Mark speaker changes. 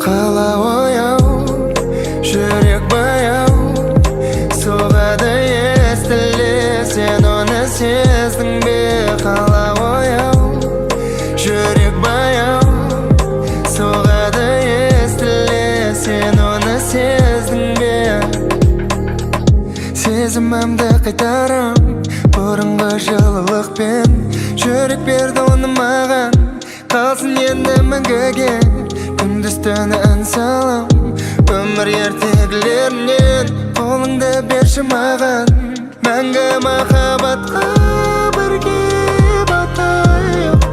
Speaker 1: Қала ояу, жүрек баяу, соғады естіле, сен оны сездің бе? Қала ояу, жүрек баяу, соғады естіле, сен оны сездің бе? Сезімімді қайтарам бұрынғы жылылықпен, жүрек берді оны маған, қалсын енді мәңгіге. Күндіз түні ән салам, өмір ертегілерінен, қолыңды берші маған. Мәңгі махаббатқа бірге батайық,